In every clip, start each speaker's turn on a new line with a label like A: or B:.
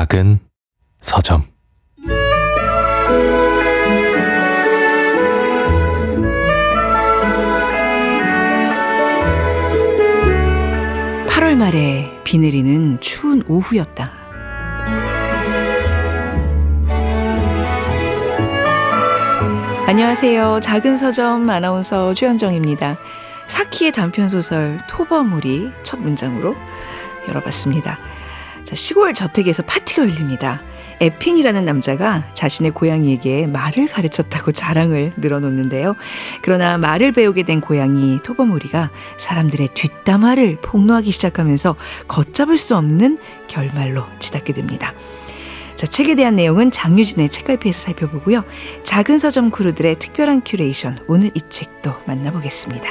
A: 작은 서점.
B: (8월) 말에 비 내리는 추운 오후였다. 안녕하세요. 작은 서점 아나운서 최현정입니다. 사키의 단편소설 토버물이 첫 문장으로 열어봤습니다. 자, 시골 저택에서 파티가 열립니다. 에핀이라는 남자가 자신의 고양이에게 말을 가르쳤다고 자랑을 늘어놓는데요. 그러나 말을 배우게 된 고양이 토버무리가 사람들의 뒷담화를 폭로하기 시작하면서 걷잡을 수 없는 결말로 치닫게 됩니다. 자, 책에 대한 내용은 장유진의 책갈피에서 살펴보고요. 작은 서점 크루들의 특별한 큐레이션, 오늘 이 책도 만나보겠습니다.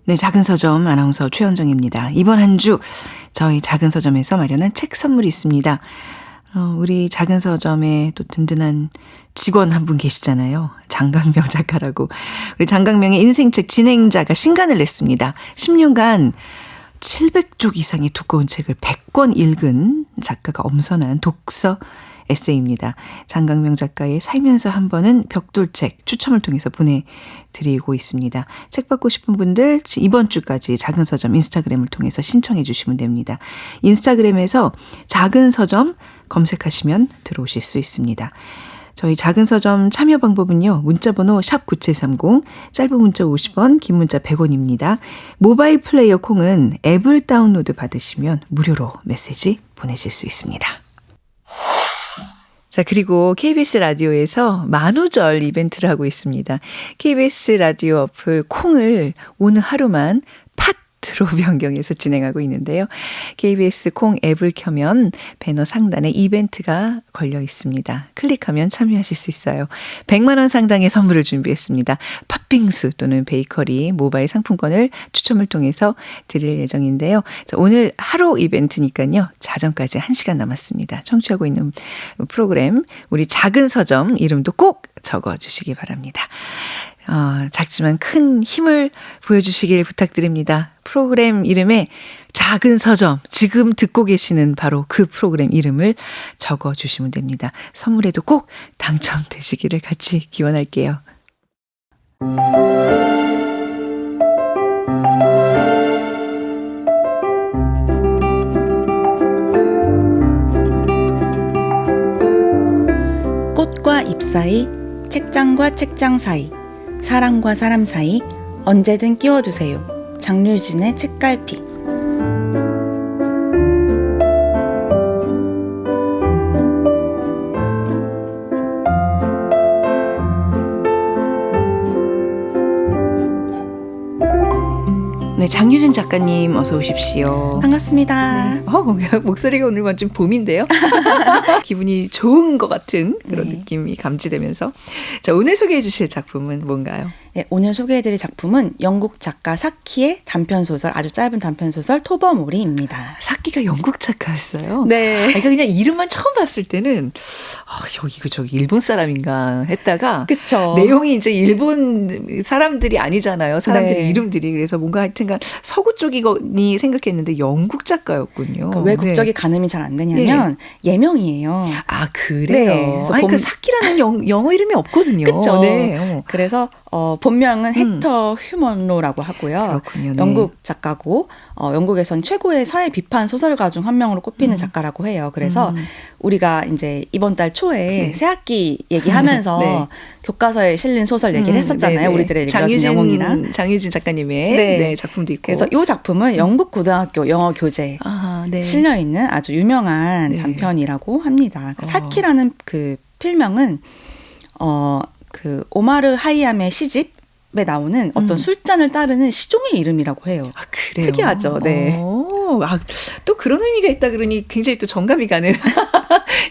B: 네, 작은 서점 아나운서 최현정입니다. 이번 한 주 저희 작은 서점에서 마련한 책 선물이 있습니다. 우리 작은 서점에 또 든든한 직원 한 분 계시잖아요. 장강명 작가라고. 우리 장강명의 인생책 진행자가 신간을 냈습니다. 10년간 700쪽 이상의 두꺼운 책을 100권 읽은 작가가 엄선한 독서 에세이입니다. 장강명 작가의 살면서 한 번은 벽돌책 추첨을 통해서 보내드리고 있습니다. 책 받고 싶은 분들 이번 주까지 작은 서점 인스타그램을 통해서 신청해 주시면 됩니다. 인스타그램에서 작은 서점 검색하시면 들어오실 수 있습니다. 저희 작은 서점 참여 방법은요. 문자번호 샵9730, 짧은 문자 50원, 긴 문자 100원입니다. 모바일 플레이어 콩은 앱을 다운로드 받으시면 무료로 메시지 보내실 수 있습니다. 자, 그리고 KBS 라디오에서 만우절 이벤트를 하고 있습니다. KBS 라디오 어플 콩을 오늘 하루만 팟으로 변경해서 진행하고 있는데요. KBS 콩 앱을 켜면 배너 상단에 이벤트가 걸려 있습니다. 클릭하면 참여하실 수 있어요. 100만 원 상당의 선물을 준비했습니다. 팥빙수 또는 베이커리 모바일 상품권을 추첨을 통해서 드릴 예정인데요. 자, 오늘 하루 이벤트니까요. 자정까지 1시간 남았습니다. 청취하고 있는 프로그램 우리 작은 서점 이름도 꼭 적어주시기 바랍니다. 작지만 큰 힘을 보여주시길 부탁드립니다. 프로그램 이름에 작은 서점, 지금 듣고 계시는 바로 그 프로그램 이름을 적어주시면 됩니다. 선물에도 꼭 당첨되시기를 같이 기원할게요.
C: 꽃과 잎 사이, 책장과 책장 사이, 사람과 사람 사이 언제든 끼워두세요. 장유진의 책갈피.
B: 네, 장유진 작가님 어서 오십시오.
C: 반갑습니다.
B: 네. 목소리가 오늘 완전 봄인데요. 기분이 좋은 것 같은 그런 느낌이 감지되면서. 자, 오늘 소개해 주실 작품은 뭔가요?
C: 네, 오늘 소개해드릴 작품은 영국 작가 사키의 단편소설, 아주 짧은 단편소설 토버무리입니다.
B: 사키가 영국 작가였어요?
C: 네.
B: 그러니까 그냥 이름만 처음 봤을 때는 여기 저기 일본 사람인가 했다가
C: 그쵸.
B: 내용이 이제 일본 사람들이 아니잖아요. 사람들의
C: 네.
B: 이름들이. 그래서 뭔가 하여튼간 서구 쪽이거니 생각했는데 영국 작가였군요.
C: 그러니까 왜 국적이 가늠이 잘 안 되냐면 예명이에요.
B: 아, 그래요?
C: 네.
B: 그러니까 사키라는 영어 이름이 없거든요.
C: 그렇죠.
B: 네.
C: 그래서 본명은 헥터 휴먼로라고 하고요.
B: 그렇군요. 네.
C: 영국 작가고 영국에선 최고의 사회 비판 소설가 중 한 명으로 꼽히는 작가라고 해요. 그래서 우리가 이제 이번 달 초에 새학기 얘기하면서
B: 네.
C: 교과서에 실린 소설 얘기를 했었잖아요.
B: 네네.
C: 우리들의 읽어진 영웅이랑.
B: 장유진 작가님의
C: 네.
B: 작품도 있고.
C: 그래서 이 작품은 영국 고등학교 영어 교재에
B: 네.
C: 실려 있는 아주 유명한
B: 네.
C: 단편이라고 합니다. 사키라는 그 필명은 그 오마르 하이암의 시집에 나오는 어떤 술잔을 따르는 시종의 이름이라고 해요.
B: 아, 그래요?
C: 특이하죠. 네.
B: 또 그런 의미가 있다 그러니 굉장히 또 정감이 가는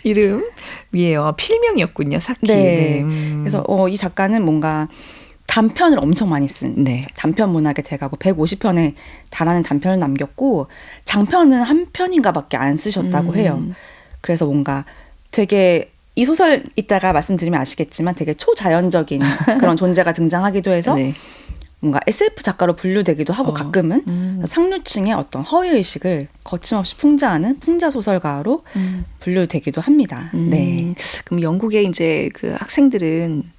B: 이름이에요. 필명이었군요. 사키.
C: 네. 그래서 이 작가는 뭔가 단편을 엄청 많이 쓴
B: 네.
C: 단편 문학의 대가고 150편에 달하는 단편을 남겼고 장편은 한 편인가밖에 안 쓰셨다고 해요. 그래서 뭔가 되게 이 소설 이따가 말씀드리면 아시겠지만 되게 초자연적인 그런 존재가 등장하기도 해서
B: 네.
C: 뭔가 SF 작가로 분류되기도 하고 가끔은 상류층의 어떤 허위의식을 거침없이 풍자하는 풍자 소설가로 분류되기도 합니다. 네.
B: 그럼 영국의 이제 그 학생들은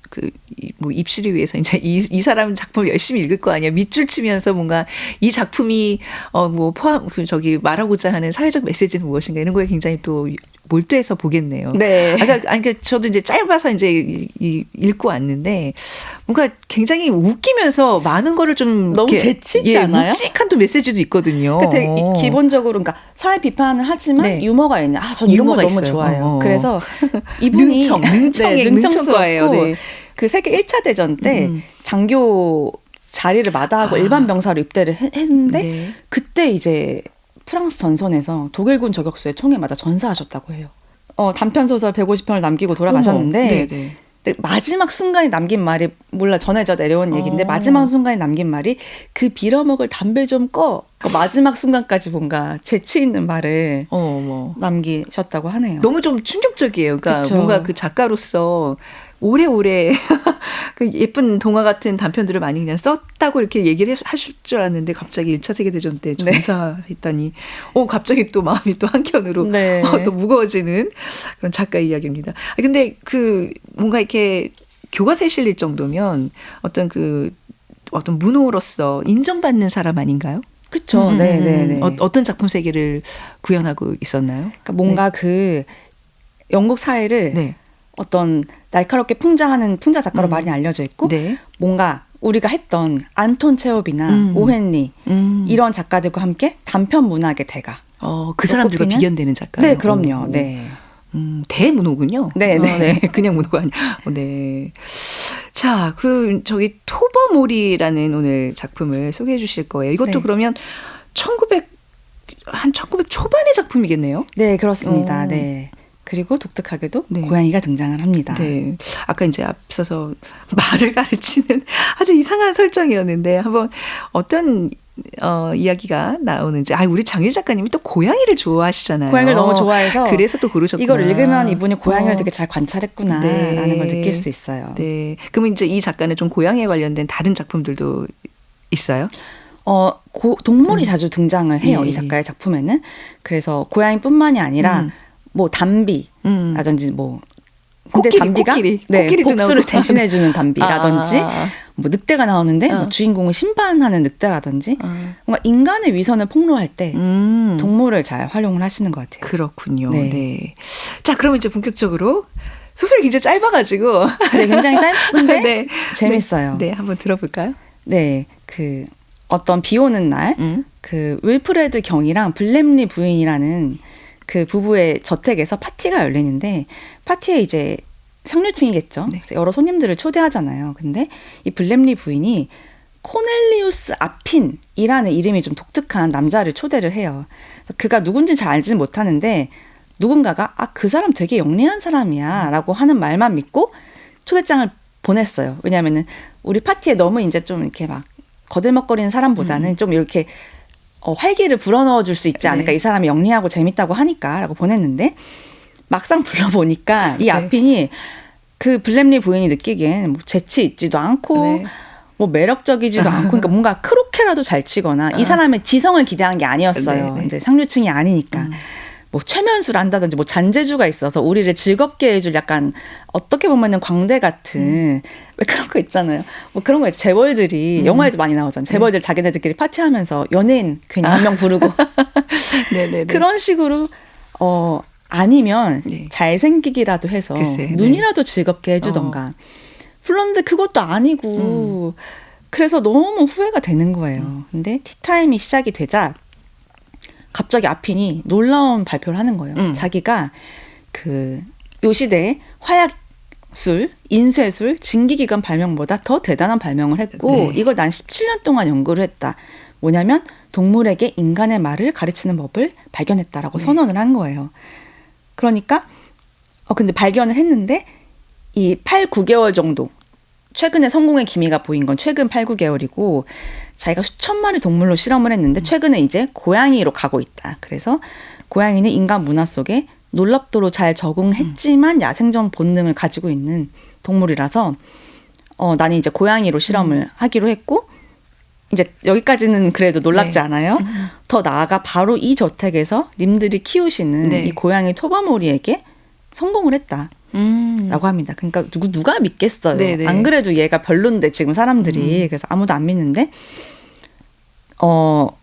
B: 뭐 입시를 위해서 이제 이 사람 작품을 열심히 읽을 거 아니야. 밑줄 치면서 뭔가 이 작품이 뭐 말하고자 하는 사회적 메시지는 무엇인가 이런 거에 굉장히 또 몰두해서 보겠네요.
C: 네.
B: 그러니까 저도 이제 짧아서 이제 읽고 왔는데 뭔가 굉장히 웃기면서 많은 거를 좀
C: 너무 재치 있지 않아요?
B: 묵직한 또 메시지도 있거든요.
C: 되게 기본적으로 그러니까 사회 비판을 하지만
B: 네.
C: 유머가 있는. 전 이런 거 너무
B: 있어요.
C: 좋아해요. 그래서 이분이
B: 능청과예요. 네.
C: 그 세계 1차 대전 때 장교 자리를 마다하고 일반 병사로 입대를 했는데
B: 네.
C: 그때 이제 프랑스 전선에서 독일군 저격수에 총에 맞아 전사하셨다고 해요. 단편 소설 150편을 남기고 돌아가셨는데 마지막 순간에 남긴 말이 몰라 전해져 내려온 얘기인데 마지막 순간에 남긴 말이 그 빌어먹을 담배 좀 꺼. 마지막 순간까지 뭔가 재치 있는 말을 남기셨다고 하네요.
B: 너무 좀 충격적이에요. 그러니까
C: 그쵸.
B: 뭔가 그 작가로서 오래오래 그 예쁜 동화 같은 단편들을 많이 그냥 썼다고 이렇게 얘기를 하실 줄 알았는데 갑자기 1차 세계대전 때 전사했다니 갑자기 또 마음이 또 한켠으로
C: 네.
B: 또 무거워지는 그런 작가의 이야기입니다. 근데 그 뭔가 이렇게 교과서에 실릴 정도면 어떤 문호로서 인정받는 사람 아닌가요?
C: 그렇죠. 네.
B: 어떤 작품 세계를 구현하고 있었나요?
C: 그러니까 뭔가 그 영국 사회를 어떤 날카롭게 풍자하는 풍자 작가로 많이 알려져 있고 뭔가 우리가 했던 안톤 체홉이나 오헨리 이런 작가들과 함께 단편 문학의 대가.
B: 그 사람들과 비견되는 작가요.
C: 네, 그럼요. 네.
B: 대문호군요.
C: 네.
B: 그냥 문호가 아니야. 네. 자, 저기 토버몰이라는 오늘 작품을 소개해 주실 거예요. 이것도 그러면 1900 초반의 작품이겠네요.
C: 네, 그렇습니다. 네. 그리고 독특하게도 고양이가 등장을 합니다.
B: 네. 아까 이제 앞서서 말을 가르치는 아주 이상한 설정이었는데 한번 어떤 이야기가 나오는지. 우리 장유 작가님이 또 고양이를 좋아하시잖아요.
C: 고양이를 너무 좋아해서
B: 그래서 또 고르셨구나.
C: 이걸 읽으면 이분이 고양이를 되게 잘 관찰했구나라는 걸 느낄 수 있어요.
B: 네. 그럼 이제 이 작가는 좀 고양이에 관련된 다른 작품들도 있어요?
C: 동물이 자주 등장을 해요. 이 작가의 작품에는. 그래서 고양이뿐만이 아니라 뭐 담비라든지 근데 담비가 복수를 대신해주는 담비라든지 뭐 늑대가 나오는데 주인공을 심판하는 늑대라든지 뭔가 인간의 위선을 폭로할 때 동물을 잘 활용을 하시는 것 같아요.
B: 그렇군요. 네. 자, 그러면 이제 본격적으로 소설이 굉장히 짧아가지고
C: 굉장히 짧은데 재밌어요.
B: 네, 한번 들어볼까요?
C: 네, 어떤 비 오는 날 윌프레드 경이랑 블렘리 부인이라는 그 부부의 저택에서 파티가 열리는데 파티에 이제 상류층이겠죠. 그래서 여러 손님들을 초대하잖아요. 근데 이 블렘리 부인이 코넬리우스 아핀이라는 이름이 좀 독특한 남자를 초대를 해요. 그가 누군지 잘 알지는 못하는데 누군가가 그 사람 되게 영리한 사람이야 라고 하는 말만 믿고 초대장을 보냈어요. 왜냐하면은 우리 파티에 너무 이제 좀 이렇게 막 거들먹거리는 사람보다는 좀 이렇게 활기를 불어넣어 줄 수 있지 않을까. 이 사람이 영리하고 재밌다고 하니까 라고 보냈는데 막상 불러보니까 이 아핀이 그 블렘리 부인이 느끼기엔 뭐 재치 있지도 않고 뭐 매력적이지도 않고 그러니까 뭔가 크로케라도 잘 치거나 이 사람의 지성을 기대한 게 아니었어요. 이제 상류층이 아니니까. 뭐 최면수를 한다든지 뭐 잔재주가 있어서 우리를 즐겁게 해줄 약간 어떻게 보면은 광대 같은 왜 그런 거 있잖아요. 뭐 그런 거 있죠. 재벌들이 영화에도 많이 나오잖아요. 재벌들 자기네들끼리 파티하면서 연예인 괜히 한 명 부르고 그런 식으로 아니면 잘생기기라도 해서 눈이라도 즐겁게 해주던가. 물론 그것도 아니고 그래서 너무 후회가 되는 거예요. 근데 티타임이 시작이 되자 갑자기 아핀이 놀라운 발표를 하는 거예요. 자기가 요 시대에 화약술, 인쇄술, 증기기관 발명보다 더 대단한 발명을 했고 이걸 난 17년 동안 연구를 했다. 뭐냐면 동물에게 인간의 말을 가르치는 법을 발견했다라고 선언을 한 거예요. 그러니까 근데 발견을 했는데 이 8, 9개월 정도 최근에 성공의 기미가 보인 건 최근 8, 9개월이고 자기가 수천 마리 동물로 실험을 했는데 최근에 이제 고양이로 가고 있다. 그래서 고양이는 인간 문화 속에 놀랍도록 잘 적응했지만 야생적 본능을 가지고 있는 동물이라서 나는 이제 고양이로 실험을 하기로 했고 이제 여기까지는 그래도 놀랍지 않아요? 더 나아가 바로 이 저택에서 님들이 키우시는 이 고양이 토바모리에게 성공을 했다. 라고 합니다. 그러니까 누가 믿겠어요.
B: 네네.
C: 안 그래도 얘가 별론데 지금 사람들이 그래서 아무도 안 믿는데 뭐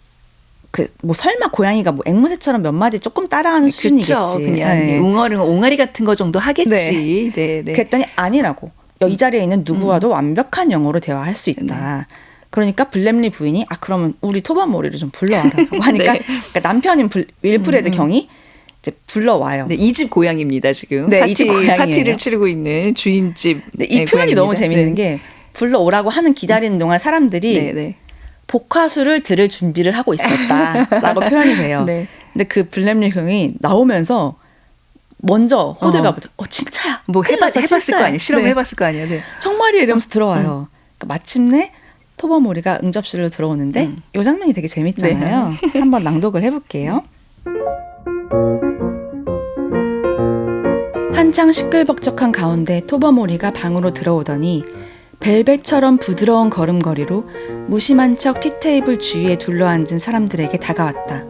C: 설마 고양이가 뭐 앵무새처럼 몇 마디 조금 따라하는 수준이겠지.
B: 그냥
C: 네.
B: 옹알이 같은 거 정도 하겠지. 네. 네.
C: 그랬더니 아니라고. 이 자리에 있는 누구와도 완벽한 영어로 대화할 수 있다. 그러니까 블렘리 부인이 그러면 우리 토바모리를 좀 불러와라고 하니까
B: 네.
C: 그러니까 남편인 윌프레드 경이 이제 불러와요.
B: 네, 이 집 고양입니다 지금.
C: 네, 이 집 고양이에요.
B: 파티를 치르고 있는 주인집.
C: 네, 이 표현이 너무 재밌는 게 불러오라고 하는 기다리는 동안 사람들이 복화술을 들을 준비를 하고 있었다라고 표현이 돼요.
B: 네.
C: 근데 그 블렘리 형이 나오면서 먼저 호들갑을 진짜야.
B: 뭐 해봤을
C: 진짜야.
B: 거 아니야. 실험 해봤을 거 아니야. 네.
C: 정말이야 이러면서 들어와요. 그러니까 마침내 토바모리가 응접실로 들어오는데 이 장면이 되게 재밌잖아요. 네. 한번 낭독을 해볼게요. 한창 시끌벅적한 가운데 토바모리가 방으로 들어오더니 벨벳처럼 부드러운 걸음걸이로 무심한 척 티테이블 주위에 둘러앉은 사람들에게 다가왔다.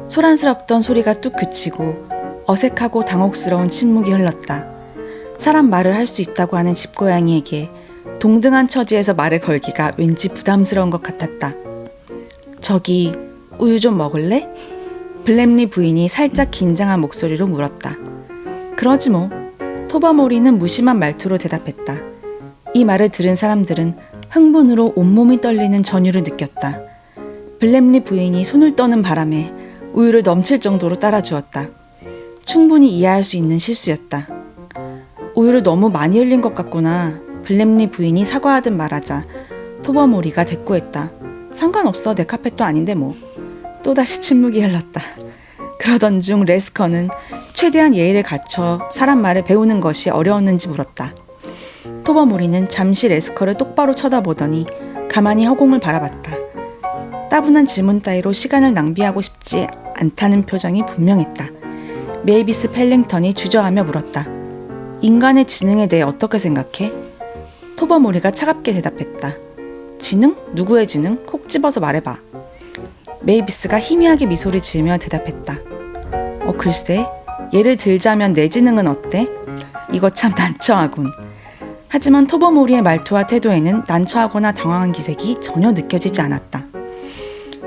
C: 소란스럽던 소리가 뚝 그치고 어색하고 당혹스러운 침묵이 흘렀다. 사람 말을 할 수 있다고 하는 집고양이에게 동등한 처지에서 말을 걸기가 왠지 부담스러운 것 같았다. 저기 우유 좀 먹을래? 블렘리 부인이 살짝 긴장한 목소리로 물었다. 그러지 뭐. 토바모리는 무심한 말투로 대답했다. 이 말을 들은 사람들은 흥분으로 온몸이 떨리는 전율을 느꼈다. 블렘리 부인이 손을 떠는 바람에 우유를 넘칠 정도로 따라주었다. 충분히 이해할 수 있는 실수였다. 우유를 너무 많이 흘린 것 같구나. 블렘리 부인이 사과하듯 말하자 토바모리가 대꾸했다. 상관없어. 내 카펫도 아닌데 뭐. 또다시 침묵이 흘렀다. 그러던 중 레스커는 최대한 예의를 갖춰 사람 말을 배우는 것이 어려웠는지 물었다. 토바모리는 잠시 레스커를 똑바로 쳐다보더니 가만히 허공을 바라봤다. 따분한 질문 따위로 시간을 낭비하고 싶지 않다는 표정이 분명했다. 메이비스 펠링턴이 주저하며 물었다. 인간의 지능에 대해 어떻게 생각해? 토바모리가 차갑게 대답했다. 지능? 누구의 지능? 콕 집어서 말해봐. 메이비스가 희미하게 미소를 지으며 대답했다. 글쎄, 예를 들자면 내 지능은 어때? 이거 참 난처하군. 하지만 토바모리의 말투와 태도에는 난처하거나 당황한 기색이 전혀 느껴지지 않았다.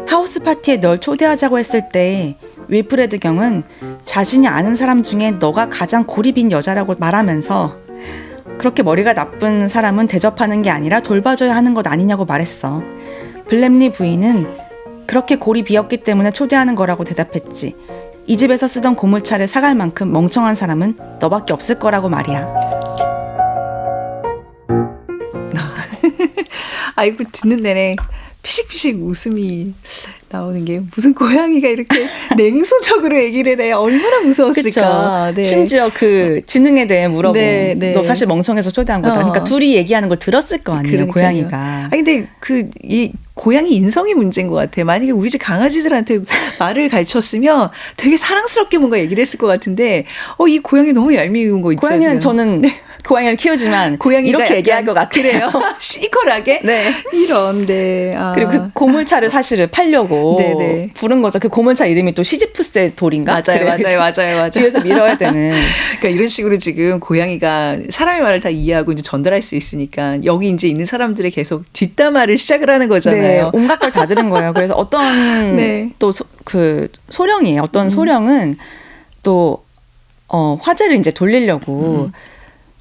C: 하우스 파티에 널 초대하자고 했을 때 윌프레드 경은 자신이 아는 사람 중에 너가 가장 고립인 여자라고 말하면서 그렇게 머리가 나쁜 사람은 대접하는 게 아니라 돌봐줘야 하는 것 아니냐고 말했어. 블렘리 부인은 그렇게 골이 비었기 때문에 초대하는 거라고 대답했지. 이 집에서 쓰던 고물차를 사갈 만큼 멍청한 사람은 너밖에 없을 거라고 말이야.
B: 아이고 듣는 내내 피식피식 웃음이 나오는 게 무슨 고양이가 이렇게 냉소적으로 얘기를 해. 얼마나 무서웠을까.
C: 네. 심지어 그 지능에 대해 물어보고 너 사실 멍청해서 초대한 거다. 그러니까 둘이 얘기하는 걸 들었을 거 아니에요. 고양이가.
B: 근데 이 고양이 인성이 문제인 것 같아. 만약에 우리 집 강아지들한테 말을 가르쳤으면 되게 사랑스럽게 뭔가 얘기를 했을 것 같은데 이 고양이 너무 얄미운 거 있죠.
C: 고양이는 저는 고양이를 키우지만
B: 고양이가
C: 이렇게 얘기할 것 같아요.
B: 그래요? 시컬하게?
C: 네.
B: 이런데.
C: 그리고 그 고물차를 사실 팔려고 부른 거죠. 그 고물차 이름이 또 시지프스의 돌인가?
B: 맞아요.
C: 뒤에서 밀어야 되는.
B: 그러니까 이런 식으로 지금 고양이가 사람의 말을 다 이해하고 이제 전달할 수 있으니까 여기 이제 있는 사람들의 계속 뒷담화를 시작을 하는 거잖아요.
C: 네, 온갖 걸 다 들은 거예요. 그래서 어떤 또 그 소령이에요. 어떤 소령은 또 화제를 이제 돌리려고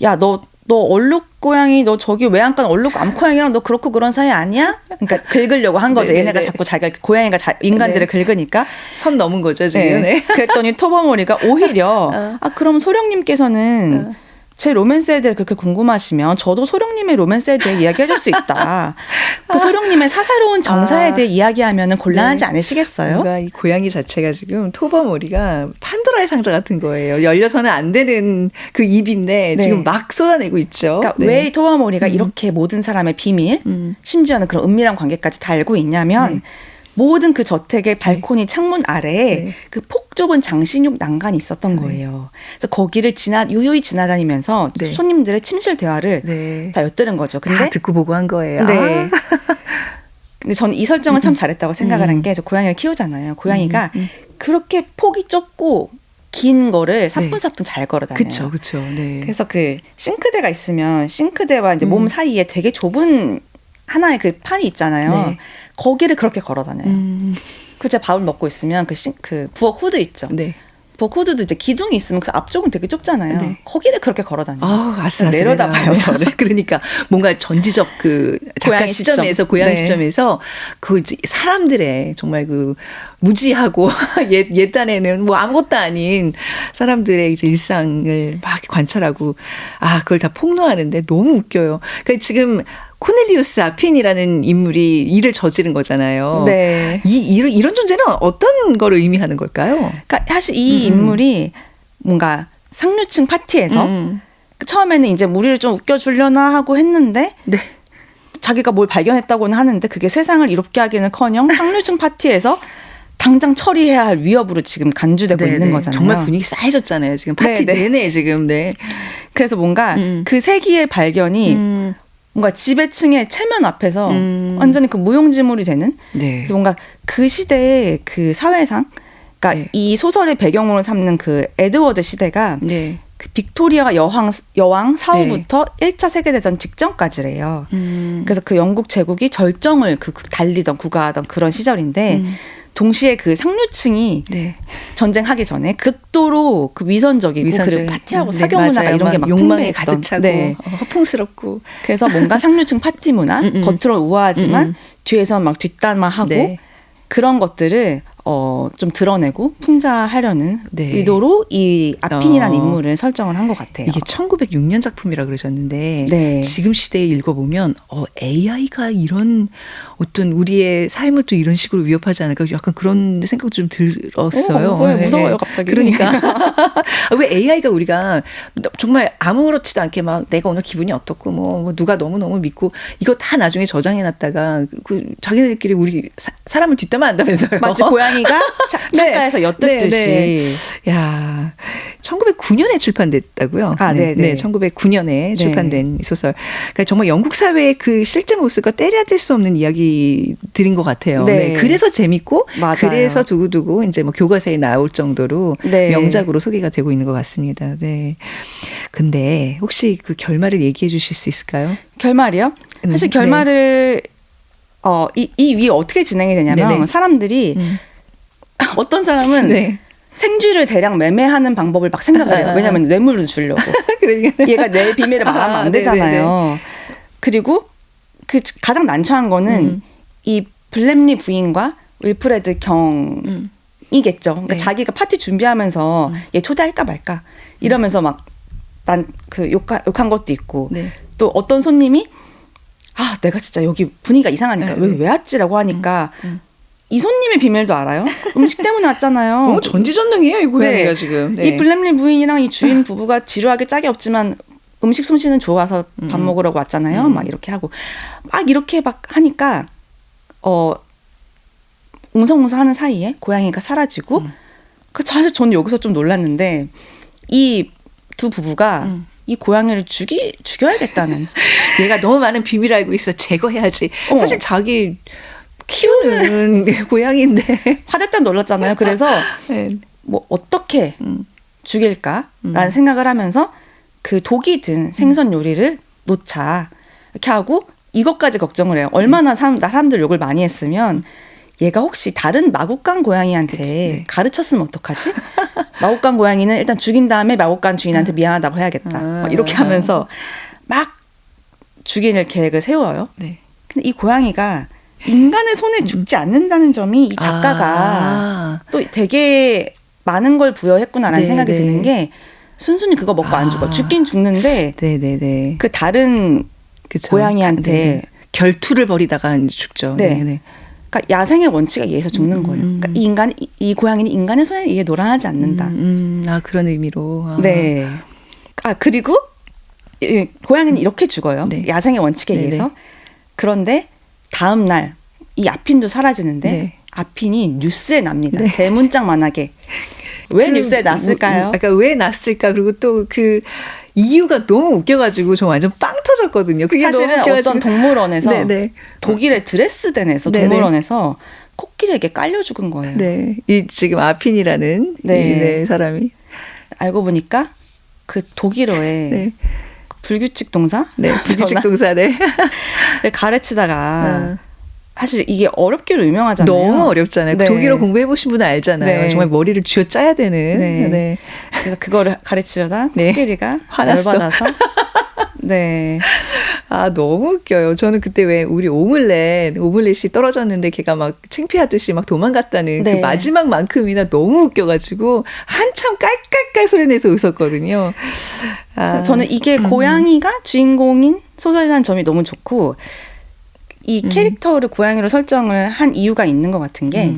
C: 야, 너 얼룩 고양이 너 저기 외양간 얼룩 암고양이랑 너 그렇고 그런 사이 아니야? 그러니까 긁으려고 한 거죠. 얘네가 자꾸 자기가 고양이가 인간들을 긁으니까
B: 선 넘은 거죠 지금.
C: 네. 그랬더니 토바모리가 오히려 그럼 소령님께서는 제 로맨스에 대해 그렇게 궁금하시면 저도 소령님의 로맨스에 대해 이야기해 줄 수 있다. 그 소령님의 사사로운 정사에 대해 이야기하면 곤란하지 않으시겠어요?
B: 뭔가 이 고양이 자체가 지금 토바모리가 판도라 판도라의 상자 같은 거예요. 열려서는 안 되는 그 입인데
C: 네.
B: 지금 막 쏟아내고 있죠.
C: 그러니까
B: 네.
C: 왜 토와모리가 이렇게 모든 사람의 비밀, 심지어는 그런 은밀한 관계까지 다 알고 있냐면
B: 네.
C: 모든 그 저택의 발코니 창문 아래에
B: 네.
C: 그 폭 좁은 장신육 난간이 있었던 거예요. 그래서 거기를 유유히 지나다니면서
B: 네.
C: 손님들의 침실 대화를
B: 네.
C: 다 엿들은 거죠.
B: 다
C: 근데
B: 듣고 보고 한 거예요.
C: 네.
B: 아.
C: 근데 저는 이 설정을 참 잘했다고 생각을 한 게 저 고양이를 키우잖아요. 고양이가 그렇게 폭이 좁고 긴 거를 사뿐사뿐 잘 걸어 다녀요.
B: 그쵸, 그쵸. 네.
C: 그래서 그 싱크대가 있으면 싱크대와 이제 몸 사이에 되게 좁은 하나의 그 판이 있잖아요.
B: 네.
C: 거기를 그렇게 걸어 다녀요. 그 제가 밥을 먹고 있으면 그 부엌 후드 있죠.
B: 네.
C: 부엌 후드도 이제 기둥이 있으면 그 앞쪽은 되게 좁잖아요.
B: 네.
C: 거기를 그렇게 걸어 다녀요.
B: 아슬아슬
C: 내려다봐요, 저를.
B: 그러니까 뭔가 전지적 그 작가
C: 고양이
B: 시점에서
C: 시점.
B: 고양이
C: 네.
B: 시점에서 그 이제 사람들의 정말 그 무지하고 옛날에는 뭐 아무것도 아닌 사람들의 이제 일상을 막 관찰하고 그걸 다 폭로하는데 너무 웃겨요. 그러니까 지금 코넬리우스 아핀이라는 인물이 일을 저지른 거잖아요.
C: 네.
B: 이런 존재는 어떤 거를 의미하는 걸까요?
C: 그러니까 사실 이 인물이 뭔가 상류층 파티에서 처음에는 이제 무리를 좀 웃겨주려나 하고 했는데
B: 네.
C: 자기가 뭘 발견했다고는 하는데 그게 세상을 이롭게 하기는커녕 상류층 파티에서 당장 처리해야 할 위협으로 지금 간주되고 있는 거잖아요.
B: 정말 분위기 싸해졌잖아요. 지금 파티
C: 네네.
B: 내내 지금. 네.
C: 그래서 뭔가 그 세기의 발견이 뭔가 지배층의 체면 앞에서 완전히 그 무용지물이 되는.
B: 네.
C: 그래서 뭔가 그 시대의 그 사회상, 그러니까
B: 네.
C: 이 소설의 배경으로 삼는 그 에드워드 시대가
B: 네.
C: 그 빅토리아 여왕 사후부터 1차 세계대전 직전까지래요. 그래서 그 영국 제국이 절정을 달리던 구가하던 그런 시절인데 동시에 그 상류층이
B: 네.
C: 전쟁하기 전에 극도로 그 위선적이고 그리고 파티하고 사교 문화가 이런 게 막
B: 욕망에
C: 풍부했던.
B: 가득 차고
C: 네.
B: 허풍스럽고.
C: 그래서 뭔가 상류층 파티 문화 겉으로 우아하지만 뒤에서 막 뒷담화하고
B: 네.
C: 그런 것들을 좀 드러내고 풍자하려는
B: 네.
C: 의도로 이 아핀이라는 인물을 설정을 한 것 같아요.
B: 이게 1906년 작품이라 그러셨는데
C: 네.
B: 지금 시대에 읽어보면 AI가 이런 어떤 우리의 삶을 또 이런 식으로 위협하지 않을까 약간 그런 생각도 좀 들었어요.
C: 무서워요
B: 네.
C: 갑자기.
B: 그러니까 왜 AI가 우리가 정말 아무렇지도 않게 막 내가 오늘 기분이 어떻고 뭐 누가 너무너무 믿고 이거 다 나중에 저장해놨다가 그 자기들끼리 우리 사람을 뒷담화 한다면서요.
C: 마치 고양이가 창가에서 엿듣듯이.
B: 네. 야, 1909년에 출판됐다고요?
C: 네.
B: 1909년에 출판된 소설. 그러니까 정말 영국 사회의 그 실제 모습과 때려야 될 수 없는 이야기들인 것 같아요.
C: 네.
B: 그래서 재밌고,
C: 맞아요.
B: 그래서 두고두고 이제 뭐 교과서에 나올 정도로
C: 네. 명작으로
B: 소개가 되고 있는 것 같습니다. 네. 근데 혹시 그 결말을 얘기해 주실 수 있을까요?
C: 결말이요? 사실 결말을 이 위에 어떻게 진행이 되냐면
B: 네네.
C: 사람들이 어떤 사람은
B: 네.
C: 생쥐를 대량 매매하는 방법을 막 생각을 해요. 왜냐하면 뇌물을 주려고.
B: 그러니까.
C: 얘가 내 비밀을 말하면 안 되잖아요. 그리고 그 가장 난처한 거는 이 블렘리 부인과 윌프레드 경이겠죠. 그러니까
B: 네.
C: 자기가 파티 준비하면서 얘 초대할까 말까 이러면서 막 난 그 욕한 것도 있고
B: 네.
C: 또 어떤 손님이 내가 진짜 여기 분위기가 이상하니까
B: 네.
C: 왜 왔지라고 하니까 이 손님의 비밀도 알아요? 음식 때문에 왔잖아요.
B: 너무 전지전능이에요, 이 고양이가
C: 네.
B: 지금. 네.
C: 이 블렘리 부인이랑 이 주인 부부가 지루하게 짝이 없지만 음식 솜씨는 좋아서 밥 먹으려고 왔잖아요. 막 이렇게 하고 막 이렇게 막 하니까 웅성웅성하는 사이에 고양이가 사라지고 사실 저는 여기서 좀 놀랐는데 이 두 부부가 이 고양이를 죽여야겠다는.
B: 얘가 너무 많은 비밀을 알고 있어. 제거해야지. 사실 자기 키우는 고양이인데.
C: 화들짝 놀랐잖아요. 그래서
B: 네.
C: 뭐 어떻게 죽일까라는 생각을 하면서 그 독이 든 생선 요리를 놓자 이렇게 하고 이것까지 걱정을 해요. 얼마나 사람들 욕을 많이 했으면 얘가 혹시 다른 마국간 고양이한테
B: 네.
C: 가르쳤으면 어떡하지? 마국간 고양이는 일단 죽인 다음에 마국간 주인한테 미안하다고 해야겠다. 막 이렇게 하면서 막 죽일 계획을 세워요.
B: 네.
C: 근데 이 고양이가 인간의 손에 죽지 않는다는 점이 이 작가가 또 되게 많은 걸 부여했구나라는
B: 네,
C: 생각이
B: 네.
C: 드는 게 순순히 그거 먹고 안 죽어. 죽긴 죽는데
B: 네네네.
C: 그 다른
B: 그쵸.
C: 고양이한테
B: 네. 결투를 벌이다가 죽죠.
C: 네.
B: 네네.
C: 그러니까 야생의 원칙에 의해서 죽는 거예요. 그러니까 이 고양이는 인간의 손에 의해 노란하지 않는다.
B: 아, 그런 의미로. 아.
C: 네. 그리고 고양이는 이렇게 죽어요.
B: 네.
C: 야생의 원칙에
B: 네네.
C: 의해서. 그런데 다음 날 이 아핀도 사라지는데
B: 네.
C: 아핀이 뉴스에 납니다. 대문짝만하게. 왜 뉴스에 났을까요?
B: 그러니까 왜 났을까? 그리고 또 그 이유가 너무 웃겨가지고 저 완전 빵 터졌거든요. 그게
C: 사실은
B: 너무 웃겨가지고.
C: 어떤 동물원에서
B: 네네.
C: 독일의 드레스덴에서
B: 네네.
C: 동물원에서 코끼리에게 깔려 죽은 거예요.
B: 네, 이 지금 아핀이라는
C: 네.
B: 네, 사람이
C: 알고 보니까 그 독일어에
B: 네,
C: 불규칙 동사?
B: 네, 불규칙 동사네.
C: 가르치다가 사실 이게 어렵기로 유명하잖아요.
B: 너무 어렵잖아요.
C: 네.
B: 독일어 공부해 보신 분은 알잖아요.
C: 네.
B: 정말 머리를 쥐어짜야 되는.
C: 네.
B: 네.
C: 그래서 그거를 가르치려다
B: 네.
C: 코끼리가
B: 화났어.
C: 열받아서 네.
B: 아, 너무 웃겨요. 저는 그때 왜 우리 오믈렛이 떨어졌는데 걔가 막 창피하듯이 막 도망갔다는
C: 네.
B: 그 마지막만큼이나 너무 웃겨가지고 한참 깔깔깔 소리 내서 웃었거든요.
C: 그래서 저는 이게 고양이가 주인공인 소설이라는 점이 너무 좋고 이 캐릭터를 고양이로 설정을 한 이유가 있는 것 같은 게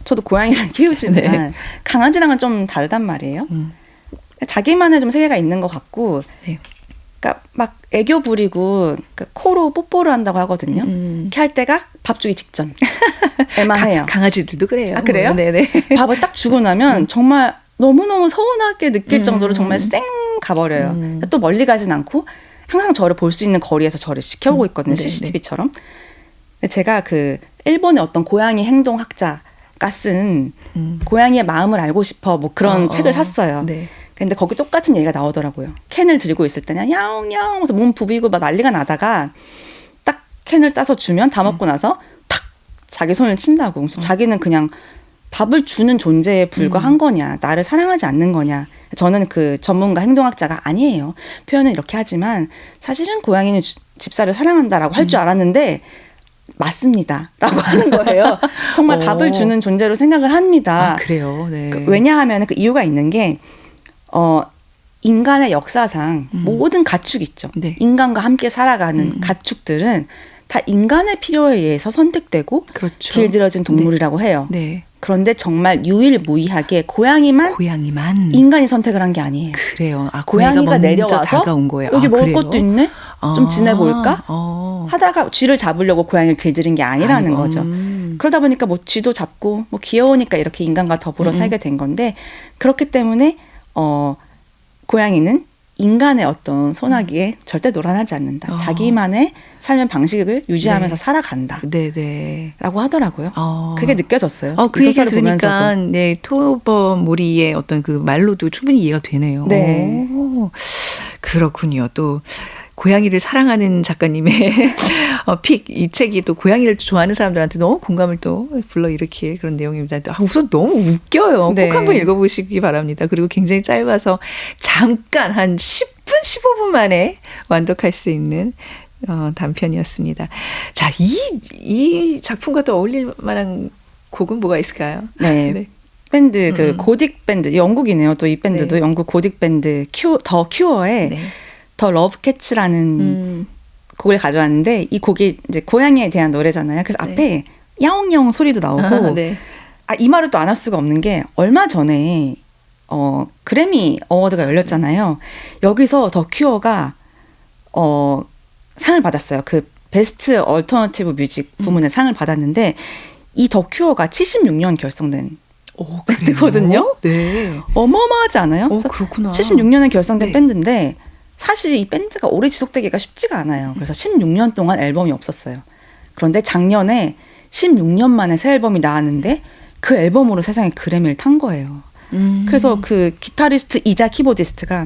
C: 저도 고양이를 키우지만
B: 네.
C: 강아지랑은 좀 다르단 말이에요. 자기만의 좀 세계가 있는 것 같고
B: 네.
C: 그러니까 막 애교 부리고 그러니까 코로 뽀뽀를 한다고 하거든요. 이렇게 할 때가 밥 주기 직전. 애만해요.
B: 강아지들도 그래요.
C: 아, 그래요?
B: 네네.
C: 밥을 딱 주고 나면 정말 너무너무 서운하게 느낄 정도로 정말 쌩 가버려요. 또 멀리 가진 않고 항상 저를 볼 수 있는 거리에서 저를 지켜보고 있거든요.
B: 네네.
C: CCTV처럼. 제가 그 일본의 어떤 고양이 행동학자가 쓴 고양이의 마음을 알고 싶어 뭐 그런 책을 샀어요.
B: 네.
C: 근데 거기 똑같은 얘기가 나오더라고요. 캔을 들고 있을 때는 야옹야옹 하면서 몸 부비고 막 난리가 나다가 딱 캔을 따서 주면 다 먹고 나서 탁 자기 손을 친다고. 그래서 자기는 그냥 밥을 주는 존재에 불과한 거냐, 나를 사랑하지 않는 거냐. 저는 그 전문가 행동학자가 아니에요. 표현은 이렇게 하지만 사실은 고양이는 집사를 사랑한다라고 할 줄 알았는데 맞습니다. 라고 하는 거예요. 정말 밥을 주는 존재로 생각을 합니다.
B: 아, 그래요. 네.
C: 왜냐하면 그 이유가 있는 게 인간의 역사상 모든 가축 있죠.
B: 네.
C: 인간과 함께 살아가는 가축들은 다 인간의 필요에 의해서 선택되고
B: 그렇죠.
C: 길들여진 동물이라고 해요.
B: 네.
C: 그런데 정말 유일무이하게 고양이만 인간이 선택을 한 게 아니에요.
B: 그래요. 아,
C: 고양이가 내려와서
B: 다가온 거예요.
C: 여기
B: 아,
C: 먹을
B: 그래요?
C: 것도 있네? 좀 지내볼까? 하다가 쥐를 잡으려고 고양이를 길들인 게 아니라는 거죠. 그러다 보니까 뭐 쥐도 잡고 뭐 귀여우니까 이렇게 인간과 더불어 살게 된 건데 그렇기 때문에 고양이는 인간의 어떤 소나기에 절대 노란하지 않는다. 자기만의 삶의 방식을 유지하면서 살아간다.
B: 네네.
C: 라고 하더라고요. 그게 느껴졌어요.
B: 그 얘기를 들으니까 네, 토버모리의 어떤 그 말로도 충분히 이해가 되네요.
C: 네.
B: 그렇군요. 또 고양이를 사랑하는 작가님의 픽, 이 책이 또 고양이를 좋아하는 사람들한테 너무 공감을 또 불러일으킬 그런 내용입니다. 우선 너무 웃겨요.
C: 네.
B: 꼭 한번 읽어보시기 바랍니다. 그리고 굉장히 짧아서 잠깐 한 10분, 15분 만에 완독할 수 있는 단편이었습니다. 자, 이 작품과 또 어울릴 만한 곡은 뭐가 있을까요?
C: 네.
B: 네.
C: 밴드, 그 고딕 밴드, 영국이네요. 또 이 밴드도
B: 네.
C: 영국 고딕 밴드 더 큐어의
B: 네.
C: 더 러브캣츠라는 곡을 가져왔는데 이 곡이 이제 고양이에 대한 노래잖아요. 그래서
B: 네.
C: 앞에 야옹야옹 소리도 나오고
B: 네.
C: 이 말을 또 안 할 수가 없는 게 얼마 전에 그래미 어워드가 열렸잖아요. 여기서 더 큐어가 상을 받았어요. 그 베스트 얼터너티브 뮤직 부문에 상을 받았는데 이 더 큐어가 76년 결성된 밴드거든요.
B: 네.
C: 어마어마하지 않아요?
B: 그렇구나.
C: 76년에 결성된
B: 네.
C: 밴드인데 사실 이 밴드가 오래 지속되기가 쉽지가 않아요. 그래서 16년 동안 앨범이 없었어요. 그런데 작년에 16년 만에 새 앨범이 나왔는데 그 앨범으로 세상에 그래미를 탄 거예요. 그래서 그 기타리스트이자 키보디스트가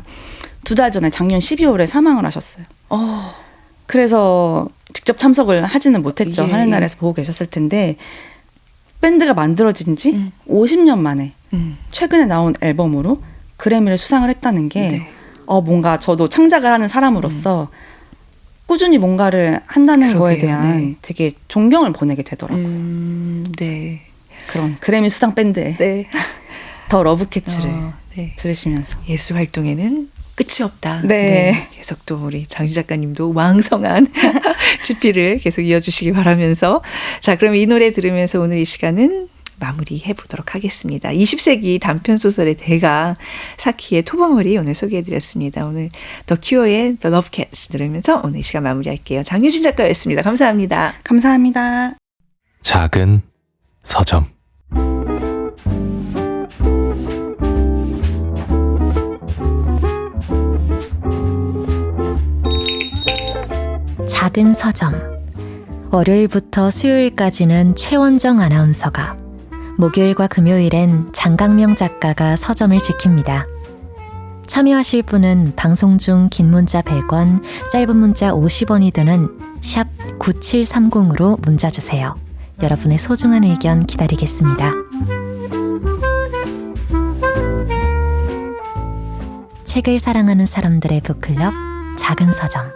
C: 2달 전에 작년 12월에 사망을 하셨어요. 그래서 직접 참석을 하지는 못했죠.
B: 예.
C: 하늘나라에서 보고 계셨을 텐데 밴드가 만들어진 지 50년 만에 최근에 나온 앨범으로 그래미를 수상을 했다는 게
B: 네.
C: 뭔가 저도 창작을 하는 사람으로서 꾸준히 뭔가를 한다는 거에 대한
B: 네.
C: 되게 존경을 보내게 되더라고요.
B: 네.
C: 그런 그래미 수상 밴드의
B: 네.
C: 더 러브캐츠를
B: 네.
C: 들으시면서
B: 예술 활동에는 끝이 없다.
C: 네.
B: 계속 또 우리 장유 작가님도 왕성한 집필을 계속 이어주시기 바라면서 자, 그럼 이 노래 들으면서 오늘 이 시간은 마무리해 보도록 하겠습니다. 20세기 단편소설의 대가 사키의 토버머리 오늘 소개해드렸습니다. 오늘 더 큐어의 The Love Cats 들으면서 오늘 이 시간 마무리할게요. 장유진 작가였습니다. 감사합니다.
C: 감사합니다.
A: 작은 서점.
D: 작은 서점. 월요일부터 수요일까지는 최원정 아나운서가, 목요일과 금요일엔 장강명 작가가 서점을 지킵니다. 참여하실 분은 방송 중 긴 문자 100원, 짧은 문자 50원이 드는 샵 9730으로 문자 주세요. 여러분의 소중한 의견 기다리겠습니다. 책을 사랑하는 사람들의 북클럽, 작은 서점.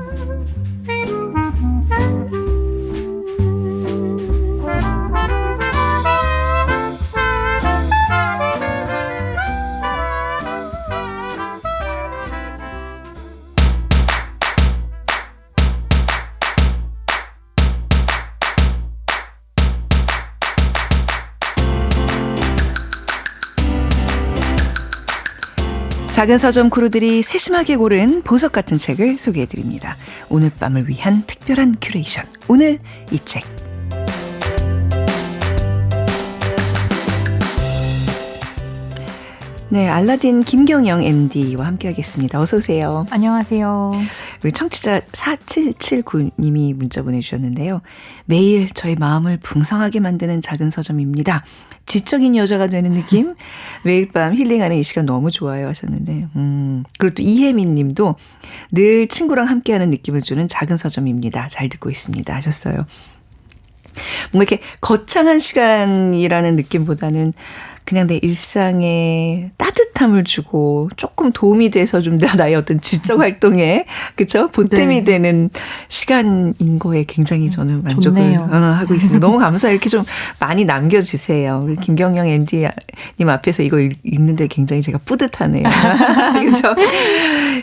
B: 작은 서점 크루들이 세심하게 고른 보석 같은 책을 소개해드립니다. 오늘 밤을 위한 특별한 큐레이션. 오늘 이 책. 네, 알라딘 김경영 MD와 함께하겠습니다. 어서 오세요.
E: 안녕하세요.
B: 우리 청취자 4779님이 문자 보내주셨는데요. 매일 저의 마음을 풍성하게 만드는 작은 서점입니다. 지적인 여자가 되는 느낌? 매일 밤 힐링하는 이 시간 너무 좋아요 하셨는데 그리고 또 이혜민 님도 늘 친구랑 함께하는 느낌을 주는 작은 서점입니다. 잘 듣고 있습니다 하셨어요. 뭔가 이렇게 거창한 시간이라는 느낌보다는 그냥 내 일상에 따뜻함을 주고 조금 도움이 돼서 좀 나의 어떤 지적 활동에 그쵸? 보탬이
E: 네.
B: 되는 시간인 거에 굉장히 저는 만족을
E: 좋네요.
B: 하고 있습니다. 너무 감사해요. 이렇게 좀 많이 남겨주세요. 우리 김경영 MD님 앞에서 이거 읽는데 굉장히 제가 뿌듯하네요. 그렇죠?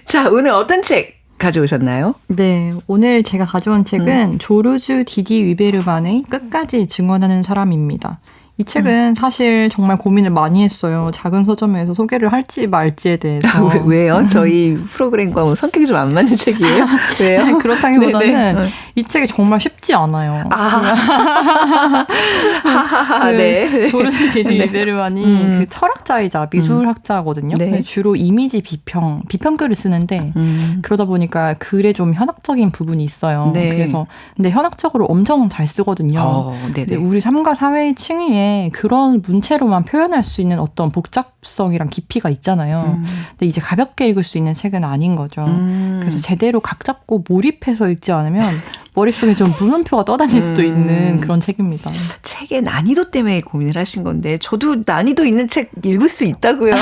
B: 자, 오늘 어떤 책 가져오셨나요?
E: 네, 오늘 제가 가져온 책은 조르주 디디 위베르만의 끝까지 증언하는 사람입니다. 이 책은 사실 정말 고민을 많이 했어요. 작은 서점에서 소개를 할지 말지에 대해서.
B: 왜요? 저희 프로그램과 뭐 성격이 좀 안 맞는 책이에요? 왜요?
E: 그렇다기보다는
B: 네네.
E: 이 책이 정말 쉽지 않아요.
B: 네.
E: 조르주 디디 위베르만이 그 철학자이자 미술학자거든요.
B: 네.
E: 주로 이미지 비평글을 쓰는데 그러다 보니까 글에 좀 현학적인 부분이 있어요.
B: 네.
E: 그래서 근데 현학적으로 엄청 잘 쓰거든요.
B: 네네.
E: 근데 우리 삶과 사회의 층위에 그런 문체로만 표현할 수 있는 어떤 복잡성이랑 깊이가 있잖아요. 근데 이제 가볍게 읽을 수 있는 책은 아닌 거죠. 그래서 제대로 각 잡고 몰입해서 읽지 않으면 머릿속에 좀 물음표가 떠다닐 수도 있는 그런 책입니다.
B: 책의 난이도 때문에 고민을 하신 건데 저도 난이도 있는 책 읽을 수 있다고요.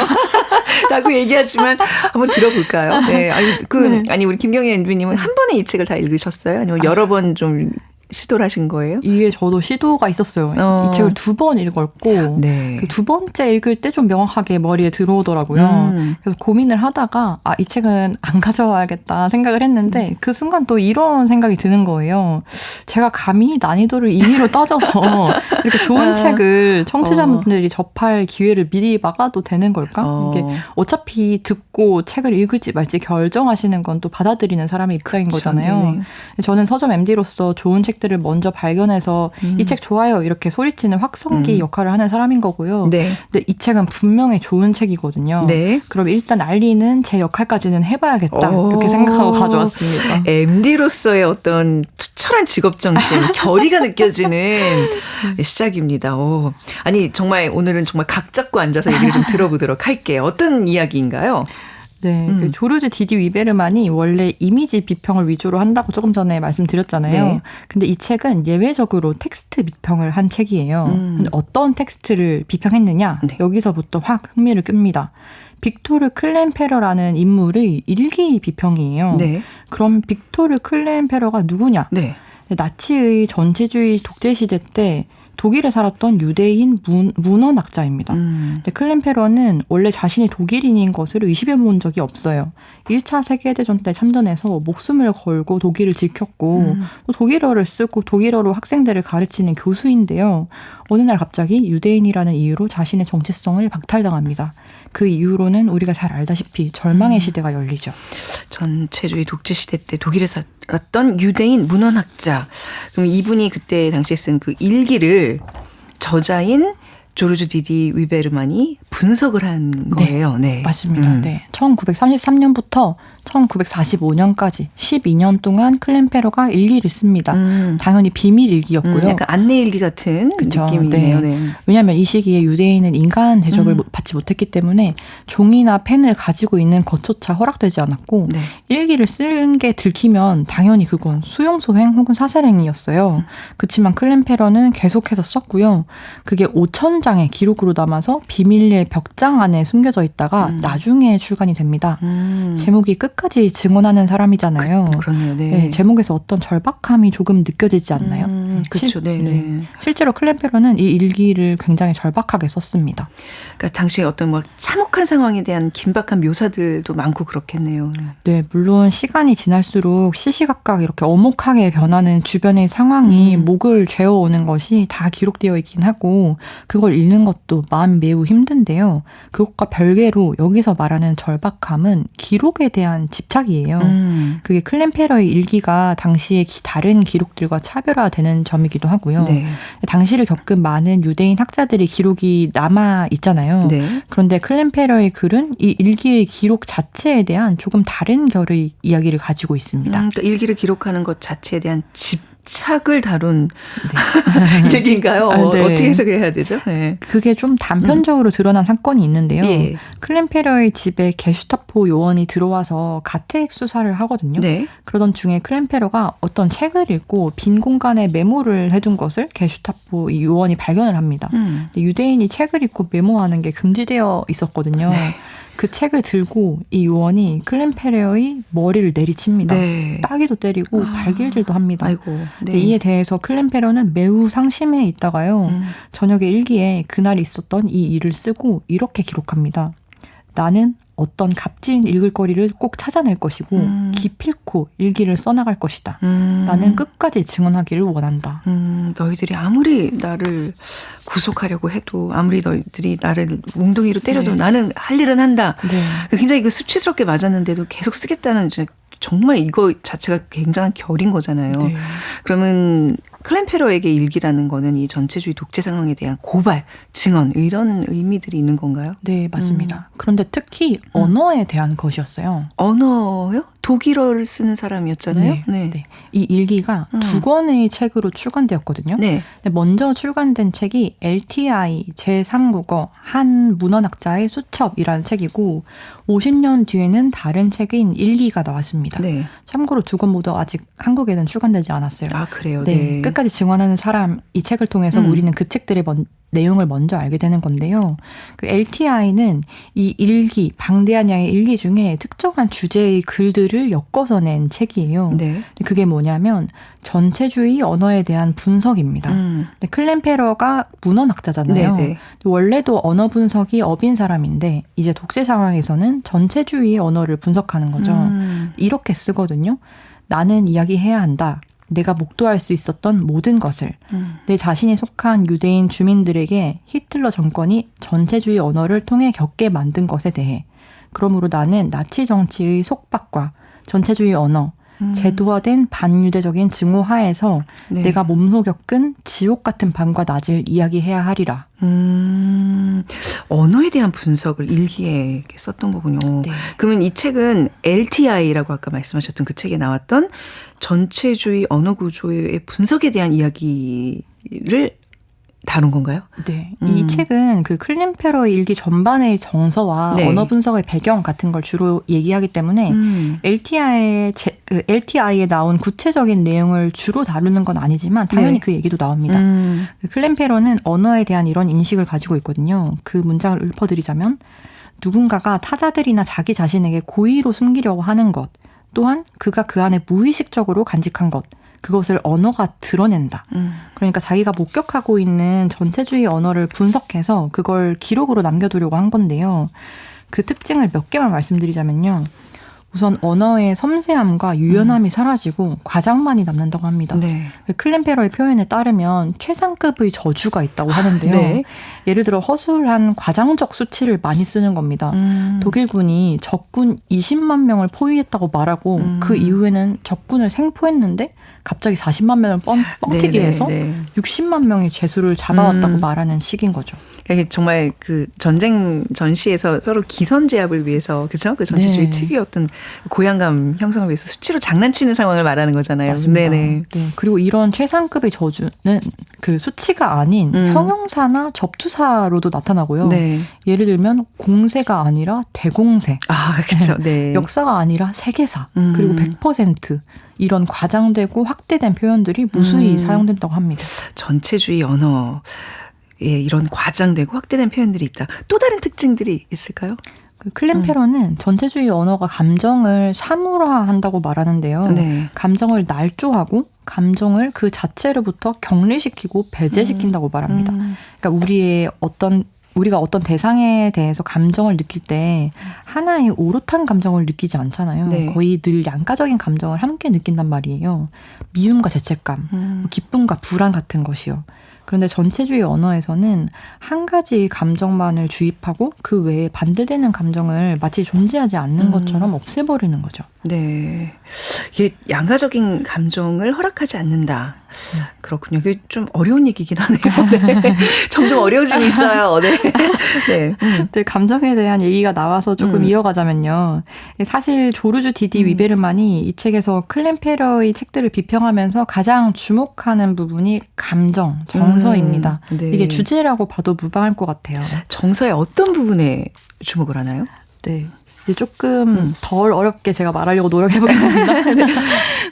B: 라고 얘기하지만 한번 들어볼까요? 네. 아니 우리 김경희 MD님은 한 번에 이 책을 다 읽으셨어요? 아니면 여러 번 좀 시도를 하신 거예요?
E: 이게 저도 시도가 있었어요. 이 책을 2번 읽었고
B: 네.
E: 그 2번째 읽을 때 좀 명확하게 머리에 들어오더라고요. 그래서 고민을 하다가 이 책은 안 가져와야겠다 생각을 했는데 그 순간 또 이런 생각이 드는 거예요. 제가 감히 난이도를 임의로 따져서 이렇게 좋은 책을 청취자분들이 접할 기회를 미리 막아도 되는 걸까? 이게 어차피 듣고 책을 읽을지 말지 결정하시는 건 또 받아들이는 사람의 입장인
B: 그렇죠.
E: 거잖아요.
B: 네네.
E: 저는 서점 MD로서 좋은 책들을 먼저 발견해서 이 책 좋아요 이렇게 소리치는 확성기 역할을 하는 사람인 거고요.
B: 네.
E: 근데 이 책은 분명히 좋은 책이거든요.
B: 네.
E: 그럼 일단 알리는 제 역할까지는 해봐야겠다 이렇게 생각하고 가져왔습니다.
B: MD로서의 어떤 투철한 직업정신, 결의가 느껴지는 시작입니다. 아니 정말 오늘은 정말 각 잡고 앉아서 얘기를 좀 들어보도록 할게요. 어떤 이야기인가요?
E: 네, 그 조르주 디디 위베르만이 원래 이미지 비평을 위주로 한다고 조금 전에 말씀드렸잖아요.
B: 네.
E: 근데 이 책은 예외적으로 텍스트 비평을 한 책이에요. 근데 어떤 텍스트를 비평했느냐?
B: 네.
E: 여기서부터 확 흥미를 끕니다. 빅토르 클렌페러라는 인물의 일기 비평이에요.
B: 네.
E: 그럼 빅토르 클렌페러가 누구냐?
B: 네.
E: 나치의 전체주의 독재 시대 때 독일에 살았던 유대인 문헌학자입니다. 근데 클림페러는 원래 자신이 독일인인 것을 의심해 본 적이 없어요. 1차 세계대전 때 참전해서 목숨을 걸고 독일을 지켰고 또 독일어를 쓰고 독일어로 학생들을 가르치는 교수인데요. 어느 날 갑자기 유대인이라는 이유로 자신의 정체성을 박탈당합니다. 그 이후로는 우리가 잘 알다시피 절망의 시대가 열리죠.
B: 전체주의 독재 시대 때 독일에 살았던 유대인 문헌학자. 그럼 이분이 그때 당시에 쓴 그 일기를 저자인 조르주 디디 위베르만이 분석을 한 거예요. 네.
E: 맞습니다. 네. 1933년부터 1945년까지 12년 동안 클림페러가 일기를 씁니다. 당연히 비밀 일기였고요.
B: 약간 안내일기 같은
E: 그쵸,
B: 느낌이네요.
E: 네.
B: 네.
E: 왜냐하면 이 시기에 유대인은 인간 대접을 받지 못했기 때문에 종이나 펜을 가지고 있는 것조차 허락되지 않았고
B: 네.
E: 일기를 쓴 게 들키면 당연히 그건 수용소행 혹은 사살행위였어요. 그렇지만 클림페러는 계속해서 썼고요. 그게 5,000장의 기록으로 남아서 비밀리에 벽장 안에 숨겨져 있다가 나중에 출간이 됩니다. 제목이 끝까지 증언하는 사람이잖아요.
B: 그러네요. 네.
E: 네, 제목에서 어떤 절박함이 조금 느껴지지 않나요?
B: 그렇죠. 네.
E: 네. 실제로 클림페러는 이 일기를 굉장히 절박하게 썼습니다.
B: 그러니까 당시에 어떤 뭐 참혹한 상황에 대한 긴박한 묘사들도 많고 그렇겠네요.
E: 네, 물론 시간이 지날수록 시시각각 이렇게 엄혹하게 변하는 주변의 상황이 목을 죄어오는 것이 다 기록되어 있긴 하고 그걸 읽는 것도 마음이 매우 힘든데요. 그것과 별개로 여기서 말하는 절박함은 기록에 대한 집착이에요. 그게 클림페러의 일기가 당시의 다른 기록들과 차별화되는 점이기도 하고요.
B: 네.
E: 당시를 겪은 많은 유대인 학자들의 기록이 남아 있잖아요.
B: 네.
E: 그런데 클림페러의 글은 이 일기의 기록 자체에 대한 조금 다른 결의 이야기를 가지고 있습니다.
B: 그러니까 일기를 기록하는 것 자체에 대한 집착을 다룬
E: 네.
B: 얘기인가요?
E: 아, 네.
B: 어떻게 해석을 해야 되죠? 네.
E: 그게 좀 단편적으로 드러난 사건이 있는데요.
B: 예.
E: 클림페러의 집에 게슈타포 요원이 들어와서 가택 수사를 하거든요.
B: 네.
E: 그러던 중에 클림페러가 어떤 책을 읽고 빈 공간에 메모를 해둔 것을 게슈타포 이 요원이 발견을 합니다. 유대인이 책을 읽고 메모하는 게 금지되어 있었거든요.
B: 네.
E: 그 책을 들고 이 요원이 클림페러의 머리를 내리칩니다.
B: 네.
E: 따기도 때리고 발길질도 합니다.
B: 아이고.
E: 근데 이에 대해서 클림페러는 매우 상심해 있다가요. 저녁에 일기에 그날 있었던 이 일을 쓰고 이렇게 기록합니다. 나는 어떤 값진 읽을거리를 꼭 찾아낼 것이고 기필코 일기를 써나갈 것이다. 나는 끝까지 증언하기를 원한다.
B: 너희들이 아무리 나를 구속하려고 해도 아무리 너희들이 나를 몽둥이로 때려도
E: 네.
B: 나는 할 일은 한다.
E: 네.
B: 굉장히 그 수치스럽게 맞았는데도 계속 쓰겠다는 정말 이거 자체가 굉장한 결인 거잖아요.
E: 네.
B: 그러면 클림페러에게 일기라는 거는 이 전체주의 독재 상황에 대한 고발, 증언 이런 의미들이 있는 건가요?
E: 네, 맞습니다. 그런데 특히 언어에 대한 것이었어요.
B: 언어요? 독일어를 쓰는 사람이었잖아요.
E: 네. 이 일기가 2권의 책으로 출간되었거든요.
B: 네.
E: 근데 먼저 출간된 책이 LTI 제3국어 한 문헌학자의 수첩이라는 책이고 50년 뒤에는 다른 책인 일기가 나왔습니다.
B: 네.
E: 참고로 2권 모두 아직 한국에는 출간되지 않았어요.
B: 아, 그래요?
E: 네.
B: 네.
E: 끝까지 증언하는 사람 이 책을 통해서 우리는 그 책들의 내용을 먼저 알게 되는 건데요. 그 LTI는 이 일기, 방대한 양의 일기 중에 특정한 주제의 글들을 엮어서 낸 책이에요.
B: 네.
E: 그게 뭐냐면 전체주의 언어에 대한 분석입니다. 근데 클림페러가 문헌학자잖아요.
B: 네, 네.
E: 원래도 언어 분석이 업인 사람인데 이제 독재 상황에서는 전체주의의 언어를 분석하는 거죠. 이렇게 쓰거든요. 나는 이야기해야 한다. 내가 목도할 수 있었던 모든 것을 내 자신이 속한 유대인 주민들에게 히틀러 정권이 전체주의 언어를 통해 겪게 만든 것에 대해 그러므로 나는 나치 정치의 속박과 전체주의 언어, 제도화된 반유대적인 증오 하에서
B: 네.
E: 내가 몸소 겪은 지옥 같은 밤과 낮을 이야기해야 하리라.
B: 언어에 대한 분석을 일기에 썼던 거군요.
E: 네.
B: 그러면 이 책은 LTI라고 아까 말씀하셨던 그 책에 나왔던 전체주의 언어 구조의 분석에 대한 이야기를 다룬 건가요?
E: 네. 이 책은 그 클림페러의 일기 전반의 정서와
B: 네.
E: 언어 분석의 배경 같은 걸 주로 얘기하기 때문에 LTI에 나온 구체적인 내용을 주로 다루는 건 아니지만 당연히
B: 네.
E: 그 얘기도 나옵니다. 클림페러는 언어에 대한 이런 인식을 가지고 있거든요. 그 문장을 읊어드리자면 누군가가 타자들이나 자기 자신에게 고의로 숨기려고 하는 것 또한 그가 그 안에 무의식적으로 간직한 것 그것을 언어가 드러낸다. 그러니까 자기가 목격하고 있는 전체주의 언어를 분석해서 그걸 기록으로 남겨두려고 한 건데요. 그 특징을 몇 개만 말씀드리자면요. 우선 언어의 섬세함과 유연함이 사라지고 과장만이 남는다고 합니다.
B: 네.
E: 클린페러의 표현에 따르면 최상급의 저주가 있다고 하는데요.
B: 네.
E: 예를 들어 허술한 과장적 수치를 많이 쓰는 겁니다. 독일군이 적군 20만 명을 포위했다고 말하고 그 이후에는 적군을 생포했는데 갑자기 40만 명을 뻥튀기 해서 60만 명의 죄수를 잡아왔다고 말하는 식인 거죠.
B: 이게 정말 그 전쟁 전시에서 서로 기선제압을 위해서 그렇죠? 그 전체주의
E: 네.
B: 특유의 어떤 고향감 형성을 위해서 수치로 장난치는 상황을 말하는 거잖아요.
E: 맞습니다.
B: 네네.
E: 네. 그리고 이런 최상급의 저주는 그 수치가 아닌 형용사나 접두사로도 나타나고요.
B: 네.
E: 예를 들면 공세가 아니라 대공세.
B: 아, 그렇죠. 네.
E: 역사가 아니라 세계사. 그리고 100% 이런 과장되고 확대된 표현들이 무수히 사용된다고 합니다.
B: 전체주의 언어. 예, 이런 과장되고 확대된 표현들이 있다. 또 다른 특징들이 있을까요?
E: 그 클린페러는 전체주의 언어가 감정을 사물화한다고 말하는데요.
B: 네.
E: 감정을 날조하고 감정을 그 자체로부터 격리시키고 배제시킨다고 말합니다. 그러니까 우리가 어떤 대상에 대해서 감정을 느낄 때 하나의 오롯한 감정을 느끼지 않잖아요.
B: 네.
E: 거의 늘 양가적인 감정을 함께 느낀단 말이에요. 미움과 죄책감, 기쁨과 불안 같은 것이요. 그런데 전체주의 언어에서는 한 가지 감정만을 주입하고 그 외에 반대되는 감정을 마치 존재하지 않는 것처럼 없애버리는 거죠.
B: 네. 이게 양가적인 감정을 허락하지 않는다. 그렇군요. 이게 좀 어려운 얘기긴 하네요. 네. 점점 어려워지고 있어요. 네. 네.
E: 네, 감정에 대한 얘기가 나와서 조금 이어가자면요. 사실 조르주 디디 위베르만이 이 책에서 클린페러의 책들을 비평하면서 가장 주목하는 부분이 감정, 정서입니다.
B: 네.
E: 이게 주제라고 봐도 무방할 것 같아요.
B: 정서의 어떤 부분에 주목을 하나요?
E: 네. 이제 조금 덜 어렵게 제가 말하려고 노력해보겠습니다. 네.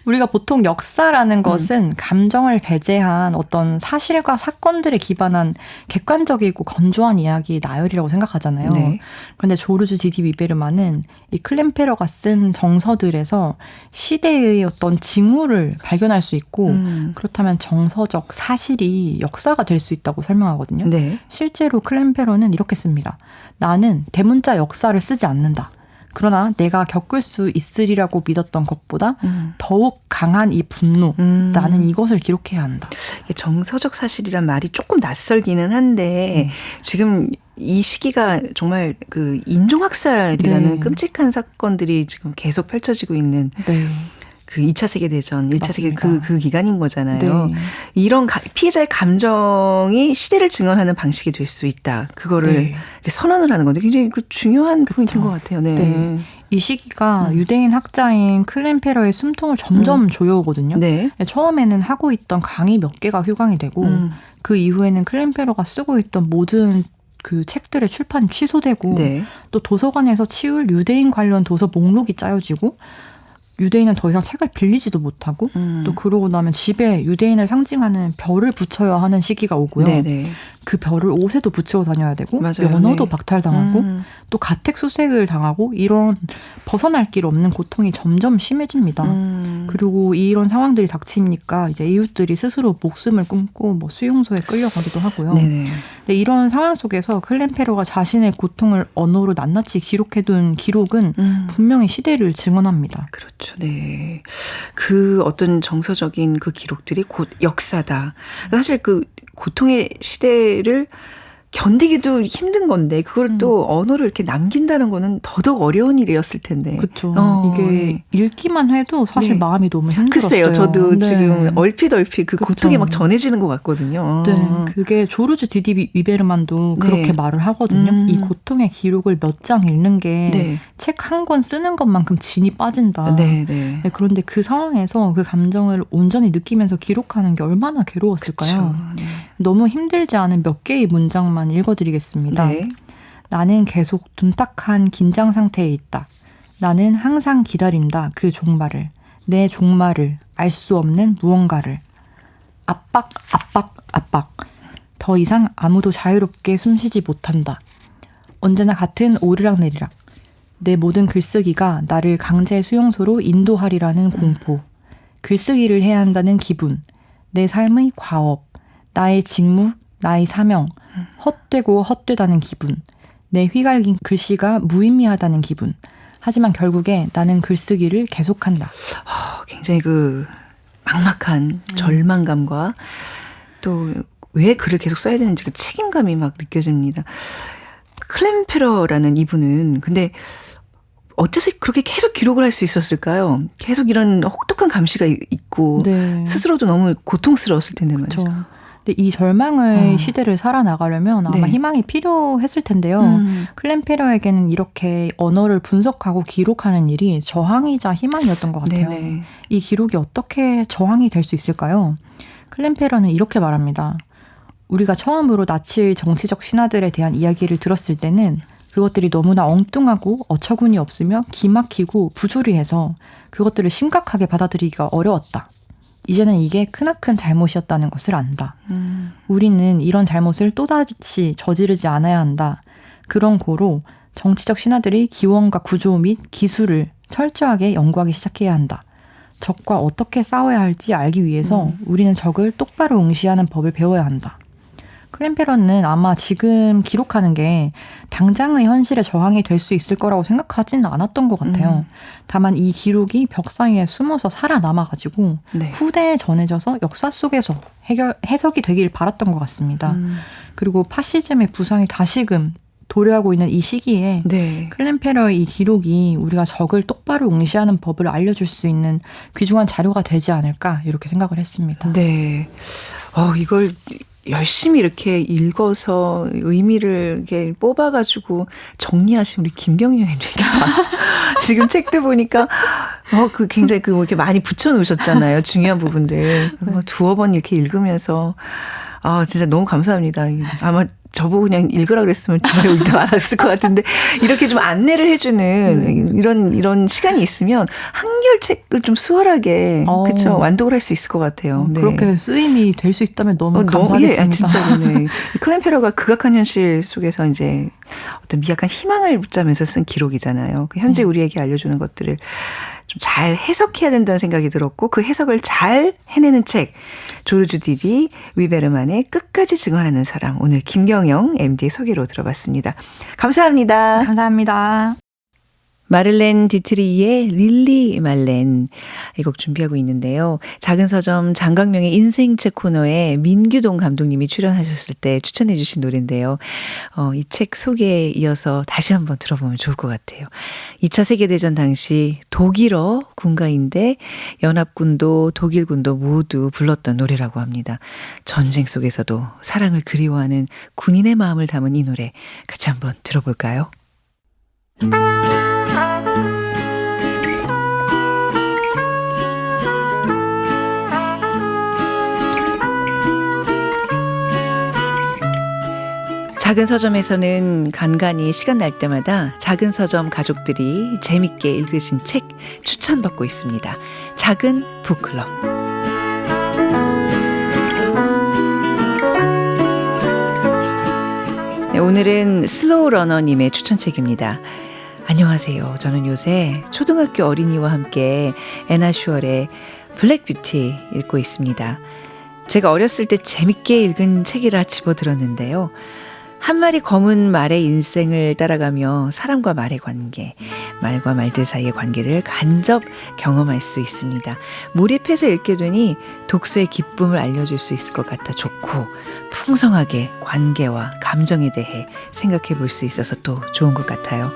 E: 우리가 보통 역사라는 것은 감정을 배제한 어떤 사실과 사건들에 기반한 객관적이고 건조한 이야기 나열이라고 생각하잖아요.
B: 네.
E: 그런데 조르주 디디 위베르만은 이 클린페러가 쓴 정서들에서 시대의 어떤 징후를 발견할 수 있고 그렇다면 정서적 사실이 역사가 될 수 있다고 설명하거든요.
B: 네.
E: 실제로 클린페러는 이렇게 씁니다. 나는 대문자 역사를 쓰지 않는다. 그러나 내가 겪을 수 있으리라고 믿었던 것보다 더욱 강한 이 분노, 나는 이것을 기록해야 한다.
B: 정서적 사실이란 말이 조금 낯설기는 한데 지금 이 시기가 정말 그 인종학살이라는
E: 네.
B: 끔찍한 사건들이 지금 계속 펼쳐지고 있는
E: 네.
B: 그 2차 세계대전, 1차 세계
E: 맞습니다.
B: 그 기간인 거잖아요.
E: 네.
B: 이런 피해자의 감정이 시대를 증언하는 방식이 될 수 있다. 그거를
E: 네.
B: 이제 선언을 하는 건데 굉장히 그 중요한 포인트인 것 같아요. 네.
E: 네. 이 시기가 유대인 학자인 클린페러의 숨통을 점점 조여오거든요.
B: 네.
E: 처음에는 하고 있던 강의 몇 개가 휴강이 되고 그 이후에는 클린페러가 쓰고 있던 모든 그 책들의 출판이 취소되고
B: 네.
E: 또 도서관에서 치울 유대인 관련 도서 목록이 짜여지고 유대인은 더 이상 책을 빌리지도 못하고 또 그러고 나면 집에 유대인을 상징하는 별을 붙여야 하는 시기가 오고요.
B: 네네.
E: 그 별을 옷에도 붙이고 다녀야 되고
B: 맞아요.
E: 면허도
B: 네.
E: 박탈당하고 또 가택 수색을 당하고 이런 벗어날 길 없는 고통이 점점 심해집니다. 그리고 이런 상황들이 닥치니까 이제 이웃들이 스스로 목숨을 끊고 뭐 수용소에 끌려가기도 하고요.
B: 네네.
E: 근데 이런 상황 속에서 클린페러가 자신의 고통을 언어로 낱낱이 기록해둔 기록은 분명히 시대를 증언합니다.
B: 그렇죠. 네. 그 어떤 정서적인 그 기록들이 곧 역사다. 사실 그 고통의 시대를 견디기도 힘든 건데 그걸 또 언어로 이렇게 남긴다는 거는 더더욱 어려운 일이었을 텐데.
E: 그렇죠. 이게
B: 네.
E: 읽기만 해도 사실
B: 네.
E: 마음이 너무 힘들었어요.
B: 글쎄요. 저도
E: 네.
B: 지금 얼핏 그
E: 그렇죠.
B: 고통이 막 전해지는 것 같거든요.
E: 네, 그게 조르주 디디 위베르만도
B: 네.
E: 그렇게 말을 하거든요. 이 고통의 기록을 몇 장 읽는 게 책 한 권 쓰는 것만큼 진이 빠진다.
B: 네, 네.
E: 네, 그런데 그 상황에서 그 감정을 온전히 느끼면서 기록하는 게 얼마나 괴로웠을까요?
B: 그렇죠. 네.
E: 너무 힘들지 않은 몇 개의 문장만 읽어드리겠습니다.
B: 네.
E: 나는 계속 둔탁한 긴장 상태에 있다. 나는 항상 기다린다. 그 종말을. 내 종말을. 알 수 없는 무언가를. 압박, 압박, 압박. 더 이상 아무도 자유롭게 숨쉬지 못한다. 언제나 같은 오르락내리락. 내 모든 글쓰기가 나를 강제 수용소로 인도하리라는 공포. 글쓰기를 해야 한다는 기분, 내 삶의 과업, 나의 직무, 나의 사명, 헛되고 헛되다는 기분, 내 휘갈긴 글씨가 무의미하다는 기분. 하지만 결국에 나는 글쓰기를 계속한다.
B: 굉장히 그 막막한 절망감과 또 왜 글을 계속 써야 되는지 그 책임감이 막 느껴집니다. 클램 페러라는 이분은 근데 어째서 그렇게 계속 기록을 할 수 있었을까요? 계속 이런 혹독한 감시가 있고
E: 네.
B: 스스로도 너무 고통스러웠을 텐데 말이죠.
E: 그렇죠. 근데 이 절망의 시대를 살아나가려면 아마
B: 네.
E: 희망이 필요했을 텐데요. 클램 페러에게는 이렇게 언어를 분석하고 기록하는 일이 저항이자 희망이었던 것 같아요.
B: 네네.
E: 이 기록이 어떻게 저항이 될 수 있을까요? 클램 페러는 이렇게 말합니다. 우리가 처음으로 나치의 정치적 신하들에 대한 이야기를 들었을 때는 그것들이 너무나 엉뚱하고 어처구니 없으며 기막히고 부조리해서 그것들을 심각하게 받아들이기가 어려웠다. 이제는 이게 크나큰 잘못이었다는 것을 안다. 우리는 이런 잘못을 또다시 저지르지 않아야 한다. 그런 고로 정치적 신하들이 기원과 구조 및 기술을 철저하게 연구하기 시작해야 한다. 적과 어떻게 싸워야 할지 알기 위해서 우리는 적을 똑바로 응시하는 법을 배워야 한다. 클램 페러는 아마 지금 기록하는 게 당장의 현실에 저항이 될 수 있을 거라고 생각하지는 않았던 것 같아요. 다만 이 기록이 벽 사이에 숨어서 살아남아가지고
B: 네.
E: 후대에 전해져서 역사 속에서 해석이 되길 바랐던 것 같습니다. 그리고 파시즘의 부상이 다시금 도래하고 있는 이 시기에
B: 네.
E: 클램 페러의 이 기록이 우리가 적을 똑바로 응시하는 법을 알려줄 수 있는 귀중한 자료가 되지 않을까 이렇게 생각을 했습니다.
B: 네. 이걸 열심히 이렇게 읽어서 의미를 이렇게 뽑아가지고 정리하신 우리 김경련입니다. 지금 책도 보니까 그 굉장히 그 이렇게 많이 붙여놓으셨잖아요. 중요한 부분들. 두어 번 이렇게 읽으면서 진짜 너무 감사합니다. 아마 저보고 그냥 읽으라 그랬으면 주말에 읽다 말았을 것 같은데 이렇게 좀 안내를 해주는 이런 시간이 있으면 한결 책을 좀 수월하게 그렇죠 완독을 할 수 있을 것 같아요. 네.
E: 그렇게 쓰임이 될 수 있다면 너무 감사하겠습니다.
B: 진짜로. 네. 클램 페러가 극악한 현실 속에서 이제 어떤 미약한 희망을 붙잡으면서 쓴 기록이잖아요. 현재 우리에게 알려주는 것들을 좀 잘 해석해야 된다는 생각이 들었고 그 해석을 잘 해내는 책 조르주 디디 위베르만의 끝까지 증언하는 사람 오늘 김경영 MD의 소개로 들어봤습니다. 감사합니다.
E: 감사합니다.
B: 마를렌 디트리의 릴리 말렌 이 곡 준비하고 있는데요. 작은 서점 장강명의 인생책 코너에 민규동 감독님이 출연하셨을 때 추천해 주신 노래인데요. 이 책 소개에 이어서 다시 한번 들어보면 좋을 것 같아요. 2차 세계대전 당시 독일어 군가인데 연합군도 독일군도 모두 불렀던 노래라고 합니다. 전쟁 속에서도 사랑을 그리워하는 군인의 마음을 담은 이 노래 같이 한번 들어볼까요? 작은 서점에서는 간간히 시간 날 때마다 작은 서점 가족들이 재밌게 읽으신 책 추천받고 있습니다. 작은 북클럽. 네, 오늘은 슬로우 러너님의 추천책입니다. 안녕하세요. 저는 요새 초등학교 어린이와 함께 애나 슈얼의 블랙 뷰티 읽고 있습니다. 제가 어렸을 때 재밌게 읽은 책이라 집어들었는데요. 한 마리 검은 말의 인생을 따라가며 사람과 말의 관계, 말과 말들 사이의 관계를 간접 경험할 수 있습니다. 몰입해서 읽게 되니 독서의 기쁨을 알려줄 수 있을 것 같아 좋고 풍성하게 관계와 감정에 대해 생각해 볼 수 있어서 또 좋은 것 같아요.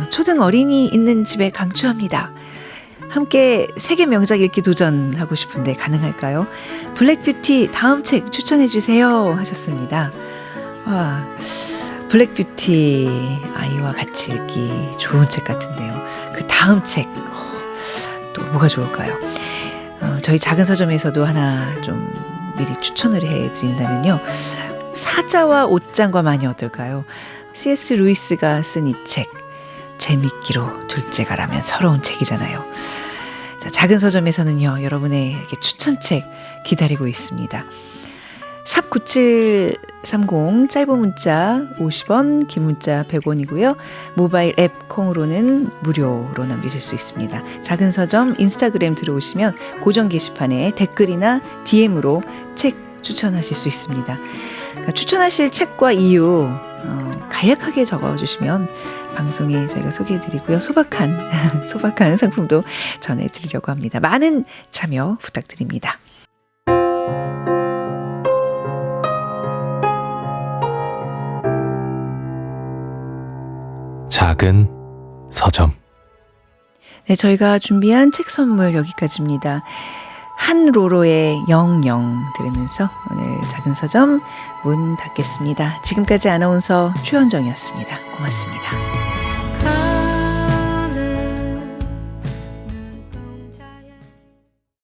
B: 초등 어린이 있는 집에 강추합니다. 함께 세계 명작 읽기 도전하고 싶은데 가능할까요? 블랙뷰티 다음 책 추천해 주세요 하셨습니다. 블랙뷰티 아이와 같이 읽기 좋은 책 같은데요. 그 다음 책 또 뭐가 좋을까요? 저희 작은 서점에서도 하나 좀 미리 추천을 해드린다면요. 사자와 옷장과 마녀 어떨까요? C.S. 루이스가 쓴 이 책 재밌기로 둘째가라면 서러운 책이잖아요. 자, 작은 서점에서는요 여러분의 이렇게 추천책 기다리고 있습니다. 샵 9730 짧은 문자 50원, 긴 문자 100원이고요. 모바일 앱 콩으로는 무료로 남기실 수 있습니다. 작은 서점 인스타그램 들어오시면 고정 게시판에 댓글이나 DM으로 책 추천하실 수 있습니다. 그러니까 추천하실 책과 이유 간략하게 적어주시면 방송에 저희가 소개해드리고요. 소박한 상품도 전해드리려고 합니다. 많은 참여 부탁드립니다.
A: 작은 서점.
B: 네, 저희가 준비한 책 선물 여기까지입니다. 한로로의 영영 들으면서 오늘 작은 서점 문 닫겠습니다. 지금까지 아나운서 최현정이었습니다. 고맙습니다.